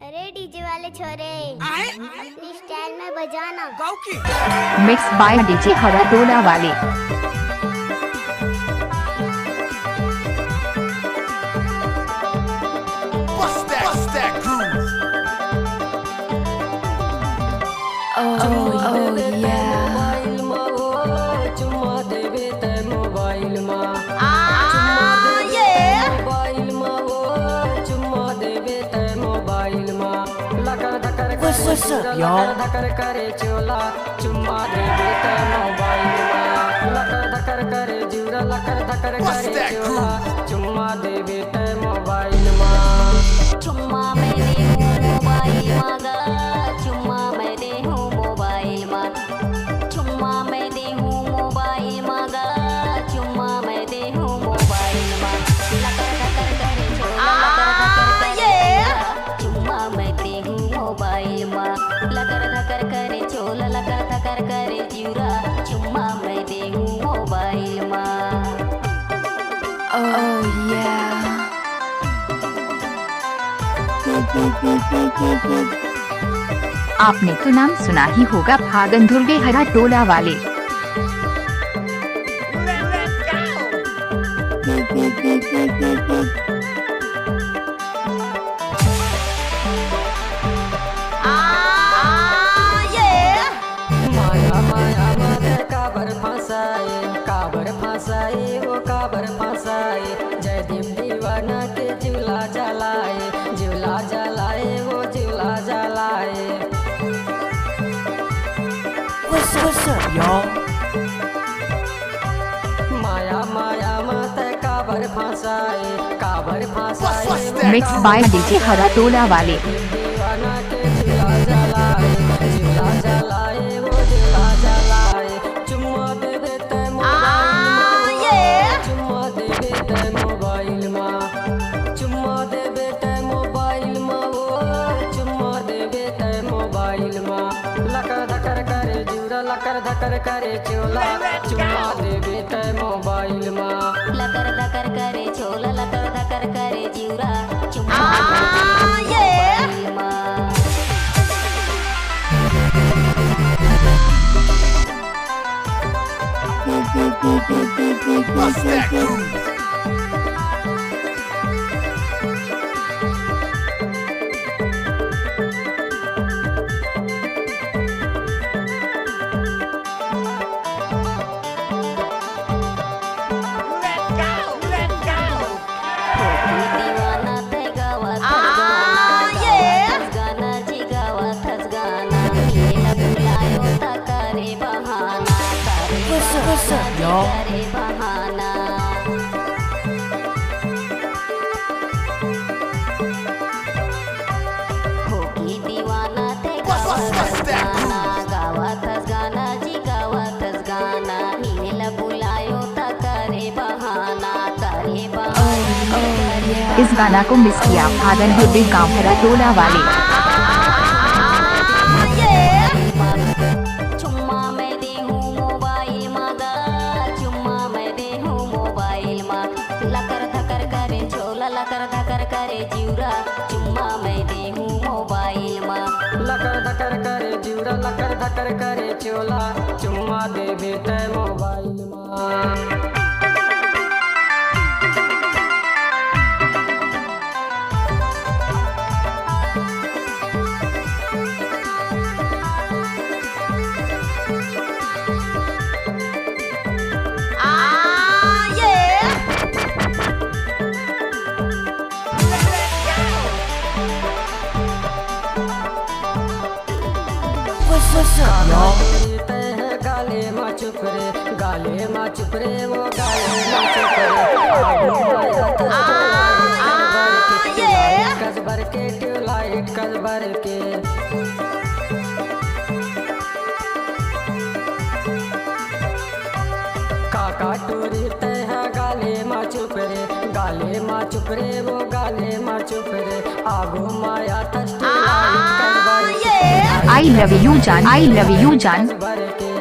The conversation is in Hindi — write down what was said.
अरे डीजे वाले छोरे अपनी स्टाइल में बजाना। मिक्स बाय डीजे हरा टोला वाले। What's up, y'all? करे चोला चुम्मा दे देते मोबाइल में लकर धकर करे जुरा लकर धकर करे चोला चुम्मा दे देते मोबाइल में चुम्मा मैं दे हूँ मोबाइल मांगा चुम्मा मैं दे हूँ मोबाइल मांग चुम्मा मैं दे हूँ मोबाइल मांगा चुम्मा मैं दे हूँ मोबाइल मांग लकर धकर करे चोला लकर धकर करे चुम्मा मैं दे हूँ मोबाइल मांग लकर धकर करे चोला लकर धकर करे जुरा चुम्मा मैं दे हूँ मोबाइल मांग। आपने तो नाम सुना ही होगा फागन धुर्गे हरा टोला वाले। माया माया माया काबर फंसाए वो काबर फंसाए जयदीप दीवाना के झूला जलाए वो झूला जलाए। What's up, y'all? माया माया मत काबर फंसाए मिक्स बाय डीजे हरा टोला वाले। दीवाना के झूला जलाए वो झूला जलाए चुम्मा दे देते चुम्मा दे देते मोबाइल माँ चुम्मा दे देते मोबाइल माँ वो चुम्मा दे देते मोबाइल माँ लकर धकर करे जुरा लकर धकर करे चोला चुम्मा दे देते मोबाइल माँ लकर धकर करे चोला लकर धकर करे जुरा चुम्मा मोबाइल मां। दीवाना ते गावात गाना जी गावातच गाना केला बुलायो ता करे बहाना करे बहाना होगी दीवाना ते गावातच गाना जी गावातच गाना केला बुलायो ता करे बहाना इस गाना को मिस किया फागन धुर्गे गाँव हरा टोला वाले। चुम्मा मैं दे हूँ मोबाइल मांगा चुम्मा मैं दे हूँ मोबाइल मांग लकर धकर करे चोला लकर धकर करे जुरा चुम्मा मैं दे हूँ मोबाइल मांग लकर धकर करे जुरा लकर धकर करे चोला चुम्मा दे देते मोबाइल माँ। गाले मा चुप रे वो गाले मा चुप रे कसबर के ट्यूबलाइट कसबर के काका टूरी तह गाले मा चुप रे वो गाले मा चुप रे आगो माया आई लव यू जान कसबर के